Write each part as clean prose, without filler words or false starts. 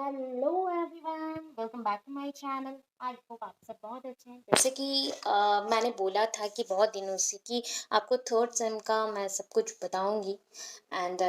Hello everyone, welcome back to my channel. I hope आप सब बहुत अच्छे हैं। जैसे कि मैंने बोला था कि बहुत दिनों से कि आपको थर्ड सेम का मैं सब कुछ बताऊंगी। एंड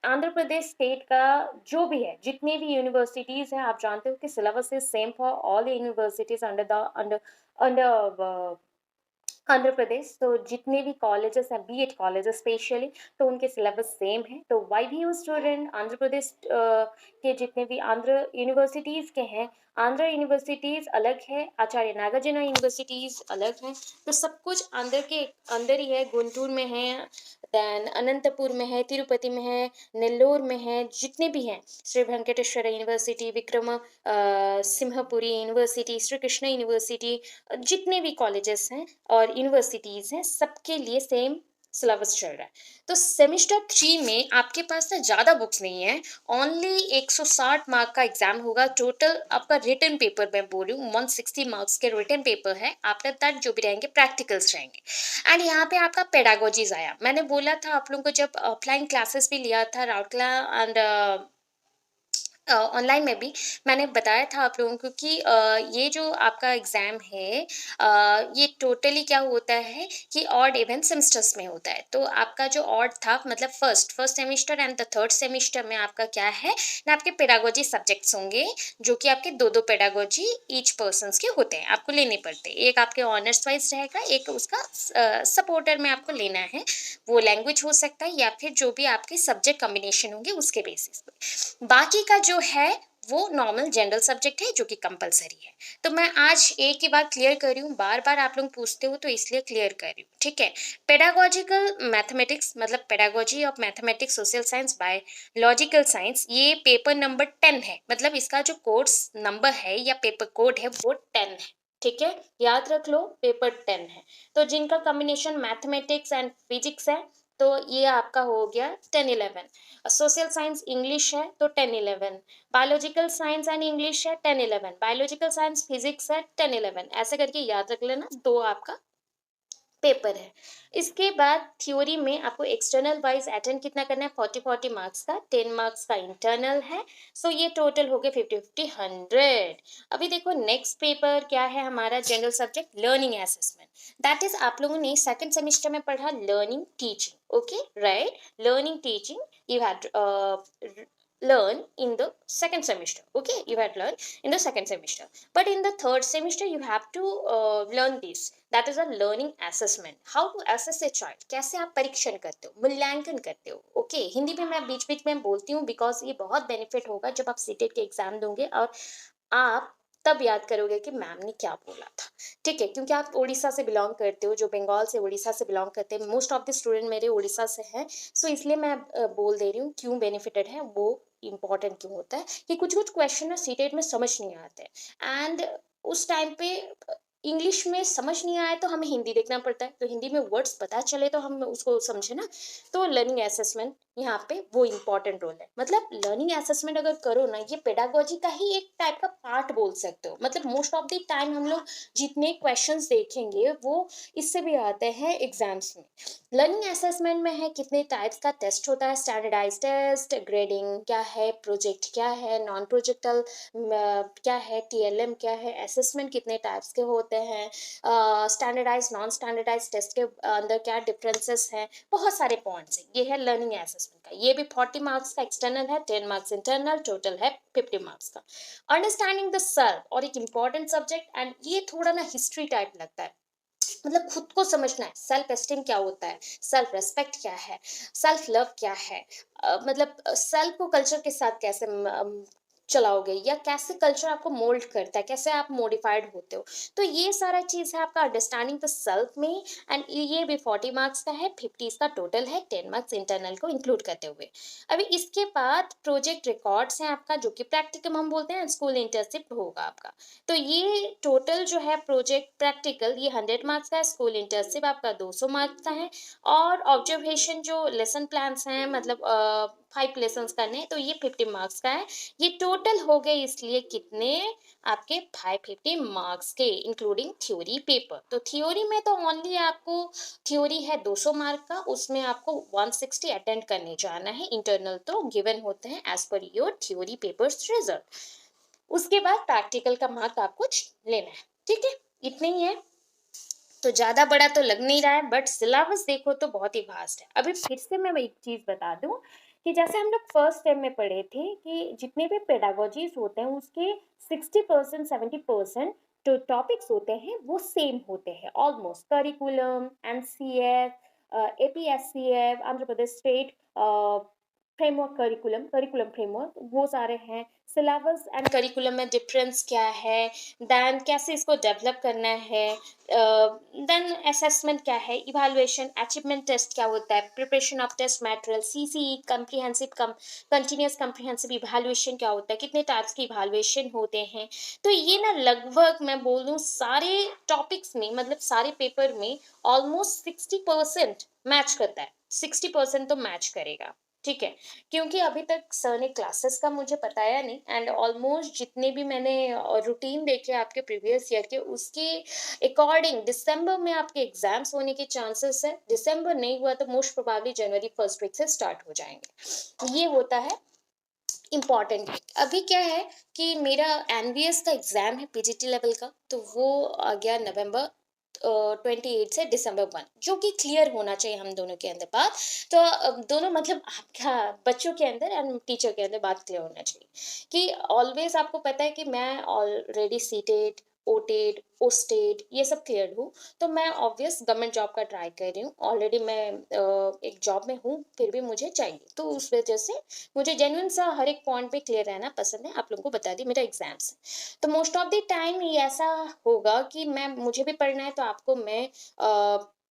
आंध्र प्रदेश स्टेट का जो भी है, जितने भी यूनिवर्सिटीज़ हैं, आप जानते हो कि syllabus is same for all universities under Andhra Pradesh. तो जितने भी कॉलेजेस हैं, बीएड कॉलेजेस स्पेशली, तो उनके सिलेबस सेम है। तो वाई भी यू स्टूडेंट आंध्र प्रदेश के जितने भी आंध्र यूनिवर्सिटीज़ के हैं, आंध्र यूनिवर्सिटीज़ अलग है, आचार्य नागार्जुन यूनिवर्सिटीज़ अलग है। तो सब कुछ आंध्र के अंदर ही है। गुंटूर में है, दैन अनंतपुर में है, तिरुपति में है, नेल्लोर में है, जितने भी हैं, Shri Venkateswara university, Vikram Simhapuri university, Shri Krishna university, जितने भी कॉलेजेस हैं और यूनिवर्सिटीज़ हैं, सबके लिए सेम सिलेबस चल रहा है। तो सेमेस्टर 3 में आपके पास ना ज़्यादा बुक्स नहीं है, ओनली 160 मार्क का एग्जाम होगा। टोटल आपका रिटन पेपर मैं बोल रही हूँ 160 मार्क्स के रिटन पेपर है। आफ्टर दैट जो भी रहेंगे प्रैक्टिकल्स रहेंगे। एंड यहाँ पे आपका पेडागोजीज आया। मैंने बोला था आप लोगों को, जब ऑफलाइन क्लासेस भी लिया था राउरकेला एंड ऑनलाइन में भी मैंने बताया था आप लोगों को कि ये जो आपका एग्ज़ाम है, ये टोटली क्या होता है कि ऑड इवन सेमेस्टर्स में होता है। तो आपका जो ऑड था, मतलब first semester and the third semester में आपका क्या है ना, आपके पेडागोजी सब्जेक्ट्स होंगे, जो कि आपके दो दो पेडागोजी ईच पर्सन्स के होते हैं, आपको लेने पड़ते हैं। एक आपके ऑनर्स वाइज रहेगा, एक उसका सपोर्टर में आपको लेना है। वो लैंग्वेज हो सकता है या फिर जो भी आपके सब्जेक्ट कॉम्बिनेशन होंगे उसके बेसिस पे। बाकी का जो है वो नॉर्मल जनरल सब्जेक्ट है, जो कि कंपलसरी है। तो मैं आज एक ही बात क्लियर कर रही हूँ, बार बार आप लोग पूछते हो तो इसलिए क्लियर कर रही हूँ, ठीक है। पेडागोजिकल मैथमेटिक्स मतलब pedagogy of mathematics, social science, biological science, ये पेपर नंबर 10 है। मतलब इसका जो कोर्स नंबर है या पेपर कोड है वो 10 है, ठीक है, याद रख लो, पेपर 10 है। तो जिनका कॉम्बिनेशन मैथमेटिक्स एंड फिजिक्स है, तो ये आपका हो गया 10-11। सोशल साइंस इंग्लिश है तो 10-11, बायोलॉजिकल साइंस एंड इंग्लिश है 10-11, बायोलॉजिकल साइंस फिजिक्स है 10-11, ऐसे करके याद रख लेना, दो आपका पेपर है। इसके बाद थ्योरी में आपको एक्सटर्नल वाइज अटेंड कितना करना है, 40 मार्क्स का, 10 मार्क्स का इंटरनल है। सो ये टोटल हो गया 50-50-100। अभी देखो नेक्स्ट पेपर क्या है हमारा, general subject learning assessment. That is आप लोगों ने सेकंड सेमेस्टर में पढ़ा learning teaching, okay right. Learning teaching you had learn in the second semester, okay, you had learned in the second semester, but in the third semester you have to learn this, that is a learning assessment, how to assess a child, कैसे आप परीक्षण करते हो, मूल्यांकन करते हो, okay. Hindi में मैं बीच बीच में बोलती हूँ बिकॉज ये बहुत बेनिफिट होगा जब आप सीटेट के एग्जाम दोगे, और आप तब याद करोगे कि मैम ने क्या बोला था, ठीक है। क्योंकि आप उड़ीसा से बिलोंग करते हो, जो बंगाल से उड़ीसा से बिलोंग करते हैं, मोस्ट ऑफ द स्टूडेंट मेरे उड़ीसा से हैं। सो इसलिए मैं बोल दे रही हूँ क्यों बेनिफिटेड है, वो इम्पॉर्टेंट क्यों होता है कि कुछ कुछ क्वेश्चन ना सीटेट में समझ नहीं आते, एंड उस टाइम पे इंग्लिश में समझ नहीं आया तो हमें हिंदी देखना पड़ता है, तो हिंदी में वर्ड्स पता चले तो हम उसको समझे ना। तो लर्निंग असेसमेंट यहाँ पे वो इम्पोर्टेंट रोल है। मतलब लर्निंग असेसमेंट अगर करो ना, ये पेडागोजी का ही एक टाइप का पार्ट बोल सकते हो। मतलब मोस्ट ऑफ द टाइम हम लोग जितने क्वेश्चंस देखेंगे वो इससे भी आते हैं एग्जाम्स में। लर्निंग असेसमेंट में है कितने टाइप्स का टेस्ट होता है, स्टैंडर्डाइज टेस्ट, ग्रेडिंग क्या है, प्रोजेक्ट क्या है, नॉन प्रोजेक्टल क्या है, टीएलएम क्या है, असेसमेंट कितने टाइप्स के होते हैं, स्टैंडर्डाइज नॉन स्टैंडर्डाइज टेस्ट के अंदर क्या डिफरेंसेस हैं, बहुत सारे पॉइंट्स हैं। ये है लर्निंग असेसमेंट का। ये भी 40 मार्क्स का एक्सटर्नल है, 10 मार्क्स इंटरनल, टोटल है 50 मार्क्स का। अंडरस्टैंडिंग द सेल्फ और एक इम्पॉर्टेंट सब्जेक्ट, एंड ये थोड़ा ना हिस्ट्री टाइप लगता है। मतलब खुद को समझना है, सेल्फ एस्टीम क्या होता है, सेल्फ रेस्पेक्ट क्या है, सेल्फ लव क्या है, मतलब सेल्फ को कल्चर के साथ कैसे चलाओगे, या कैसे कल्चर आपको मोल्ड करता है, कैसे आप मॉडिफाइड होते हो। तो ये सारा चीज़ है आपका अंडरस्टैंडिंग द सेल्फ में। एंड ये भी 40 मार्क्स का है, 50 इसका टोटल है, 10 मार्क्स इंटरनल को इंक्लूड करते हुए। अभी इसके बाद प्रोजेक्ट रिकॉर्ड्स हैं आपका, जो कि प्रैक्टिकम हम बोलते हैं, स्कूल इंटर्नशिप होगा आपका। तो ये टोटल जो है प्रोजेक्ट प्रैक्टिकल ये 100 मार्क्स का है, स्कूल इंटर्नशिप आपका 200 मार्क्स का है, और ऑब्जर्वेशन जो लेसन प्लान्स हैं, मतलब 5 लेसन्स करने हैं, तो ये 50 मार्क्स का है। ये टोटल हो गए इसलिए कितने आपके 550 मार्क्स के इंक्लूडिंग थ्योरी पेपर। तो थ्योरी में तो ओनली आपको थ्योरी है 200 मार्क का, उसमें आपको 160 अटेंड करने जाना है। इंटरनल तो गिवन होते हैं as per your theory papers result. उसके बाद प्रैक्टिकल का मार्क आपको लेना है, ठीक है, इतने ही है। तो ज़्यादा बड़ा तो लग नहीं रहा है, बट सिलेबस देखो तो बहुत ही वास्ट है। अभी फिर से मैं एक चीज़ बता दूं कि जैसे हम लोग फर्स्ट टाइम में पढ़े थे कि जितने भी पेडागोजीज होते हैं उसके 60% 70% जो टॉपिक्स होते हैं वो सेम होते हैं almost. Curriculum, NCF, एपीएससीएफ, Andhra Pradesh state framework, curriculum framework, वो सारे हैं। सिलेबस एंड करिकुलम में डिफरेंस क्या है, देन कैसे इसको डेवलप करना है, देन असेसमेंट क्या है, इवैल्यूएशन, अचीवमेंट टेस्ट क्या होता है, preparation of test material, CCE comprehensive continuous comprehensive evaluation क्या होता है, कितने टाइप्स की इवैल्यूएशन होते हैं। तो ये ना लगभग मैं बोल दूँ सारे टॉपिक्स में, मतलब सारे पेपर में ऑलमोस्ट 60% मैच करता है, 60% तो मैच करेगा, ठीक है। क्योंकि अभी तक सर ने क्लासेस का मुझे बताया नहीं, एंड ऑलमोस्ट जितने भी मैंने रूटीन देखे आपके प्रीवियस ईयर के, उसके अकॉर्डिंग दिसंबर में आपके एग्जाम्स होने के चांसेस है। दिसंबर नहीं हुआ तो मोस्ट प्रोबेबली जनवरी फर्स्ट वीक से स्टार्ट हो जाएंगे। ये होता है इम्पॉर्टेंट। अभी क्या है कि मेरा एनवीएस का एग्जाम है पीजीटी लेवल का, तो वो आ गया नवंबर 28 से दिसंबर 1, जो कि क्लियर होना चाहिए हम दोनों के अंदर बात। तो दोनों मतलब आपका बच्चों के अंदर एंड टीचर के अंदर बात क्लियर होना चाहिए कि ऑलवेज आपको पता है कि मैं ऑलरेडी सीटेड, ओटेड, ओस्टेड ये सब क्लियर हूँ। तो मैं ऑब्वियस गवर्नमेंट जॉब का ट्राई कर रही हूँ। ऑलरेडी मैं एक जॉब में हूँ, फिर भी मुझे चाहिए, तो उस वजह से मुझे जेन्युइन सा हर एक पॉइंट पे क्लियर रहना पसंद है। आप लोगों को बता दी मेरा एग्जाम्स है, तो मोस्ट ऑफ द टाइम ये ऐसा होगा कि मैं मुझे भी पढ़ना है तो आपको मैं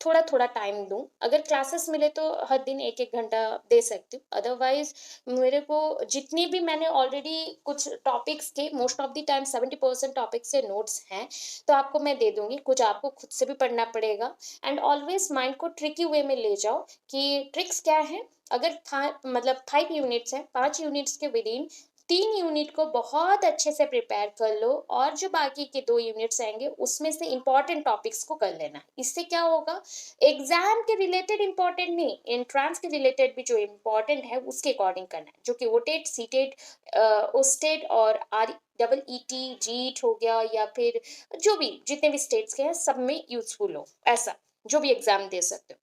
थोड़ा थोड़ा टाइम दूं। अगर क्लासेस मिले तो हर दिन एक एक घंटा दे सकती हूँ, अदरवाइज मेरे को जितनी भी मैंने ऑलरेडी कुछ टॉपिक्स के most of the time 70% topics के नोट्स हैं, तो आपको मैं दे दूंगी। कुछ आपको खुद से भी पढ़ना पड़ेगा। एंड ऑलवेज माइंड को ट्रिकी वे में ले जाओ कि ट्रिक्स क्या है। अगर मतलब 5 यूनिट्स हैं, 5 यूनिट्स के विद इन 3 यूनिट को बहुत अच्छे से प्रिपेयर कर लो, और जो बाकी के 2 यूनिट्स आएंगे उसमें से इंपॉर्टेंट टॉपिक्स को कर लेना। इससे क्या होगा, एग्जाम के रिलेटेड इंपॉर्टेंट नहीं, एंट्रांस के रिलेटेड भी जो इम्पोर्टेंट है उसके अकॉर्डिंग करना है, जो कि ओटेड, सीटेड, ओस्टेड और आर डबल ई टी जीट हो गया, या फिर जो भी जितने भी स्टेट्स के हैं सब में यूजफुल हो, ऐसा जो भी एग्जाम दे सकते हो।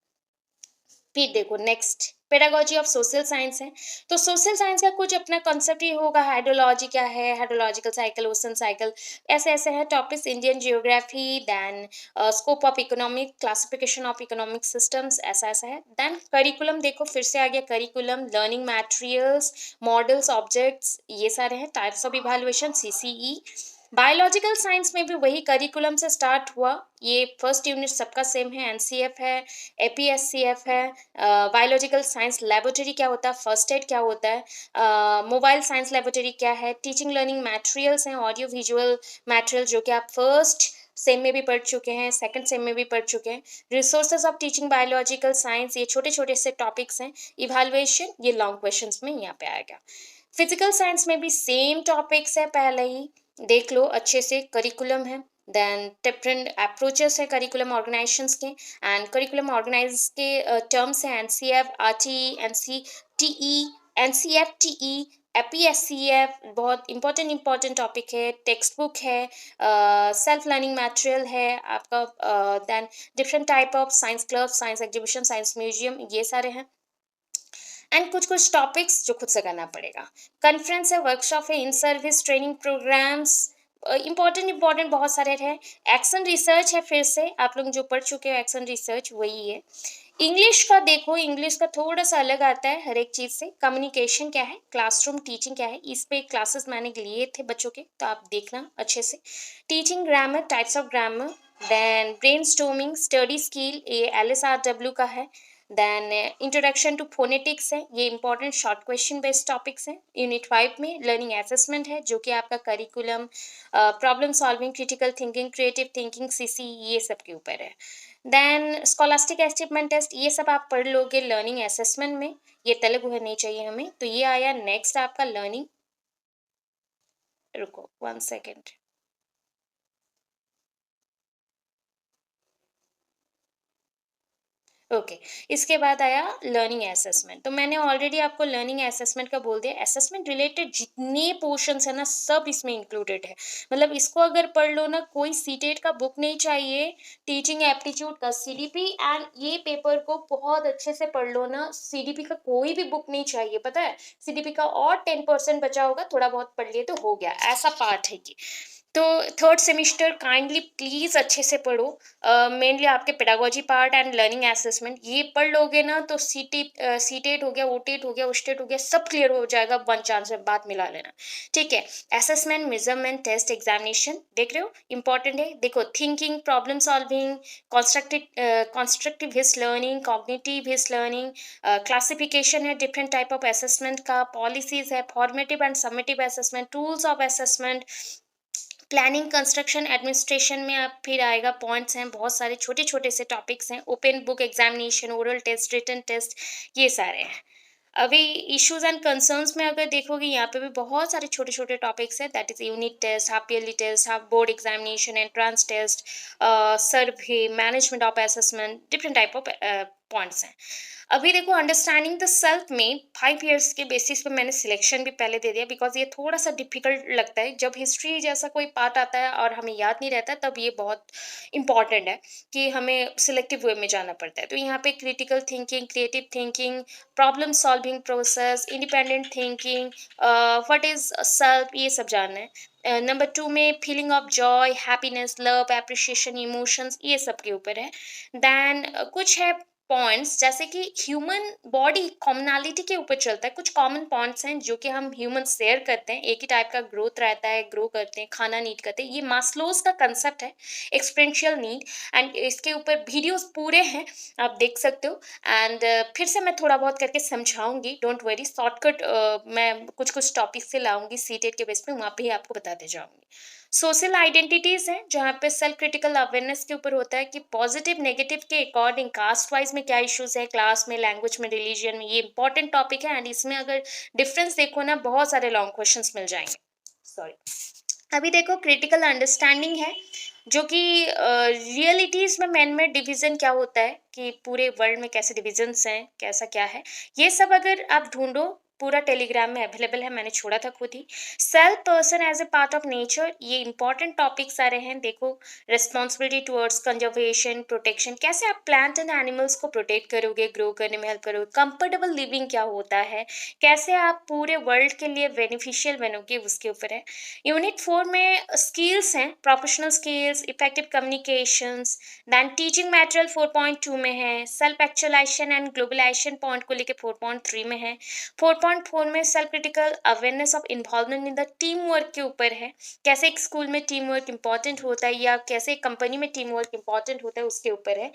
फिर देखो next pedagogy of social science है। तो सोशल साइंस का कुछ अपना कॉन्सेप्ट ही होगा। हाइड्रोलॉजी क्या है, हाइड्रोलॉजिकल साइकिल, ओशन साइकिल, ऐसे ऐसे हैं topics. Indian geography, then scope of economic, classification of economic systems, ऐसा ऐसा है। देन करिकुलम देखो फिर से आ गया, curriculum, learning materials, models, objects, ये सारे हैं। Types of evaluation, CCE. Biological science में भी वही करिकुलम से स्टार्ट हुआ। ये फर्स्ट यूनिट सबका सेम है, एनसीएफ है, एपीएससीएफ है। बायोलॉजिकल साइंस लेबोरेटरी क्या होता है, फर्स्ट एड क्या होता है, मोबाइल साइंस लेबोरेटरी क्या है, टीचिंग लर्निंग मटेरियल्स हैं, ऑडियो विजुअल मटेरियल जो कि आप फर्स्ट सेम में भी पढ़ चुके हैं, सेकंड सेम में भी पढ़ चुके हैं। Resources of teaching biological science, ये छोटे छोटे से टॉपिक्स हैं। इवैल्यूएशन ये लॉन्ग क्वेश्चंस में यहाँ पे आएगा। फिजिकल साइंस में भी सेम टॉपिक्स है, पहले ही देख लो अच्छे से। करिकुलम है, देन डिफरेंट अप्रोचेस है करिकुलम ऑर्गेनाइजेशंस के, एंड करिकुलम ऑर्गेनाइज के टर्म्स हैं NCF, RTE, NCTE, NCFTE, APSCF, बहुत इंपॉर्टेंट टॉपिक है। टेक्स्ट बुक है, सेल्फ लर्निंग मटेरियल है आपका, then different type of science club, science exhibition, science museum, ये सारे हैं। एंड कुछ कुछ टॉपिक्स जो खुद से करना पड़ेगा। कॉन्फ्रेंस है, वर्कशॉप है, in service training programmes, important बहुत सारे हैं। एक्शन रिसर्च है, फिर से आप लोग जो पढ़ चुके हो एक्शन रिसर्च वही है। इंग्लिश का देखो, इंग्लिश का थोड़ा सा अलग आता है हर एक चीज़ से। कम्युनिकेशन क्या है, क्लासरूम टीचिंग क्या है, इस पे क्लासेस मैंने लिए थे बच्चों के, तो आप देखना अच्छे से। Teaching grammar, types of grammar, then brain storming, study skill, ये LSRW का है। देन इंट्रोडक्शन टू फोनेटिक्स है, ये important short question based topics हैं। यूनिट 5 में लर्निंग असेसमेंट है, जो कि आपका curriculum, problem solving, critical thinking, creative thinking, CC, ये सब के ऊपर है। देन स्कॉलास्टिक अचीवमेंट टेस्ट, ये सब आप पढ़ लोगे लर्निंग असेसमेंट में, ये तेलुगु है नहीं चाहिए हमें। तो ये आया नेक्स्ट आपका लर्निंग, रुको 1 सेकंड। ओके, इसके बाद आया लर्निंग असेसमेंट। तो मैंने ऑलरेडी आपको लर्निंग असेसमेंट का बोल दिया, असेसमेंट रिलेटेड जितने पोर्शंस है ना सब इसमें इंक्लूडेड है। मतलब इसको अगर पढ़ लो ना, कोई सीटेट का बुक नहीं चाहिए, टीचिंग एप्टीट्यूड का सीडीपी, एंड ये पेपर को बहुत अच्छे से पढ़ लो ना, सीडीपी का कोई भी बुक नहीं चाहिए, पता है सीडीपी का और 10% बचा होगा, थोड़ा बहुत पढ़ लिए तो हो गया, ऐसा पार्ट है ये। तो थर्ड सेमिस्टर काइंडली प्लीज अच्छे से पढ़ो, मेनली आपके pedagogy part and learning assessment, ये पढ़ लोगे ना तो सीटेट हो गया, ओटेट हो गया, ओस्टेट हो गया, सब क्लियर हो जाएगा, वन चांस में बात मिला लेना। ठीक है, असेसमेंट मेजरमेंट टेस्ट एग्जामिनेशन देख रहे हो, इंपॉर्टेंट है। देखो thinking, problem solving, constructivist learning, cognitivist learning, classification है डिफरेंट टाइप ऑफ असेसमेंट का, पॉलिसीज है, formative and summative assessment, tools of assessment, planning, construction, administration में आप फिर आएगा, पॉइंट्स हैं बहुत सारे, छोटे छोटे से टॉपिक्स हैं, open book examination, oral test, written test, ये सारे हैं। अभी इश्यूज एंड कंसर्न्स में अगर देखोगे, यहाँ पे भी बहुत सारे छोटे छोटे टॉपिक्स हैं, that is unit test, half yearly test, half board examination, entrance test, survey, management of assessment, different type of points हैं। अभी देखो अंडरस्टैंडिंग द सेल्फ में 5 years के बेसिस पे मैंने सिलेक्शन भी पहले दे दिया, बिकॉज ये थोड़ा सा डिफिकल्ट लगता है, जब हिस्ट्री जैसा कोई पार्ट आता है और हमें याद नहीं रहता, तब ये बहुत इंपॉर्टेंट है कि हमें सिलेक्टिव वे में जाना पड़ता है। तो यहाँ पे critical thinking, creative thinking, problem solving process, independent thinking, what is self, ये सब जानना है। नंबर 2 में feeling of Joy, happiness, love, appreciation, emotions, ये सब के ऊपर है। देन कुछ है पॉइंट्स, जैसे कि ह्यूमन बॉडी कॉमनालिटी के ऊपर चलता है, कुछ कॉमन पॉइंट्स हैं जो कि हम ह्यूमन शेयर करते हैं, एक ही टाइप का ग्रोथ रहता है, ग्रो करते हैं, खाना नीड करते हैं, ये मास्लोज का कंसेप्ट है, एक्सपेरेंशियल नीड, एंड इसके ऊपर वीडियोस पूरे हैं, आप देख सकते हो। एंड फिर से मैं थोड़ा बहुत करके समझाऊंगी, डोंट वरी, शॉर्टकट मैं कुछ कुछ टॉपिक से लाऊंगी सीटेट के बेस पे, वहाँ पे ही आपको बताते जाऊंगी। सोशल आइडेंटिटीज हैं, जहाँ पे सेल्फ क्रिटिकल अवेयरनेस के ऊपर होता है कि पॉजिटिव नेगेटिव के अकॉर्डिंग कास्ट वाइज में क्या इश्यूज है, क्लास में, लैंग्वेज में, रिलीजन में, ये इंपॉर्टेंट टॉपिक है, एंड इसमें अगर डिफरेंस देखो ना, बहुत सारे लॉन्ग क्वेश्चंस मिल जाएंगे। सॉरी, अभी देखो क्रिटिकल अंडरस्टैंडिंग है, जो कि रियलिटीज में मैन मेड डिवीजन क्या होता है, कि पूरे वर्ल्ड में कैसे डिविजन्स हैं, कैसा क्या है, ये सब अगर आप ढूंढो, पूरा टेलीग्राम में अवेलेबल है, मैंने छोड़ा था खुद ही। Self person as a part of nature, ये इंपॉर्टेंट टॉपिक्स आ रहे हैं। देखो रिस्पॉन्सिबिलिटी टुवर्ड्स कंजर्वेशन, प्रोटेक्शन, कैसे आप प्लांट एंड एनिमल्स को प्रोटेक्ट करोगे, ग्रो करने में हेल्प करोगे, कंफर्टेबल लिविंग क्या होता है, कैसे आप पूरे वर्ल्ड के लिए बेनिफिशियल बनोगे, उसके ऊपर है। यूनिट 4 में स्किल्स हैं, professional skills, effective communications, then teaching material 4.2 में है, self actualisation and globalisation point को लेके 4.3 में है। 4.4 में self critical awareness of involvement in the team work के ऊपर है, कैसे एक स्कूल में टीम वर्क इंपॉर्टेंट होता है, या कैसे एक कंपनी में टीम वर्क इंपॉर्टेंट होता है, उसके ऊपर है।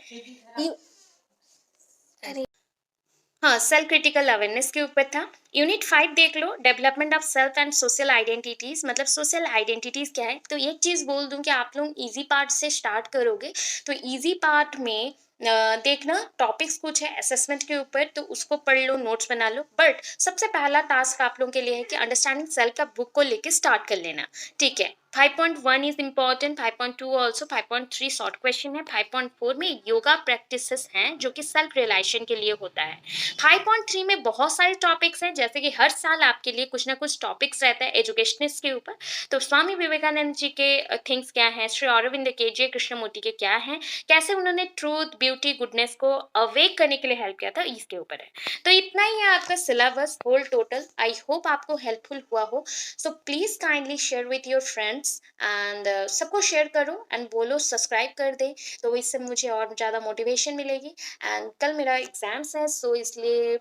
हाँ, सेल्फ क्रिटिकल अवेयरनेस के ऊपर था। यूनिट 5 देख लो, development of self and social identities, मतलब सोशल आइडेंटिटीज क्या है। तो एक चीज बोल दूं कि आप लोग इजी पार्ट से स्टार्ट करोगे, तो इजी पार्ट में देखना टॉपिक्स कुछ है असेसमेंट के ऊपर, तो उसको पढ़ लो, नोट्स बना लो, बट सबसे पहला टास्क आप लोगों के लिए है कि अंडरस्टैंडिंग सेल्फ का बुक को लेके स्टार्ट कर लेना। ठीक है, 5.1 is important, 5.2 also, 5.3 short question है, 5.4 में योगा प्रैक्टिसेस हैं जो कि सेल्फ रियलाइजेशन के लिए होता है। 5.3 में बहुत सारे टॉपिक्स हैं, जैसे कि हर साल आपके लिए कुछ ना कुछ टॉपिक्स रहता है एजुकेशनिस्ट के ऊपर। तो स्वामी विवेकानंद जी के थिंग्स क्या हैं, श्री अरविंद केजे कृष्णमूर्ति के क्या हैं, कैसे उन्होंने ट्रूथ, ब्यूटी, गुडनेस को अवेक करने के लिए हेल्प किया था, इसके ऊपर है। तो इतना ही है आपका syllabus whole total. I hope आपको हेल्पफुल हुआ हो, so please kindly share with your friends, and सबको शेयर करो एंड बोलो सब्सक्राइब कर दे, तो इससे मुझे और ज़्यादा मोटिवेशन मिलेगी। एंड कल मेरा एग्जाम्स है, सो इसलिए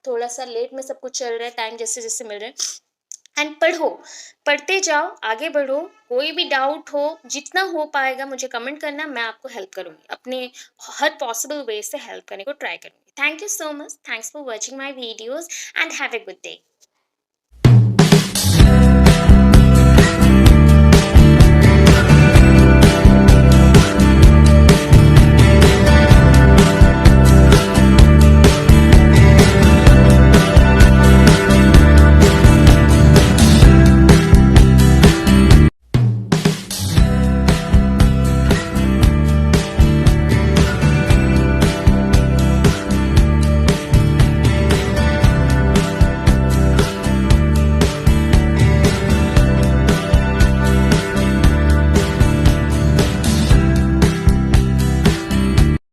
थोड़ा सा लेट में सब कुछ चल रहा है, टाइम जैसे जैसे मिल रहा है। एंड पढ़ो, पढ़ते जाओ, आगे बढ़ो, कोई भी डाउट हो, जितना हो पाएगा मुझे कमेंट करना, मैं आपको हेल्प करूँगी, अपने हर पॉसिबल वे से हेल्प करने को ट्राई करूँगी। Thank you so much, thanks for watching my videos, and have a good day.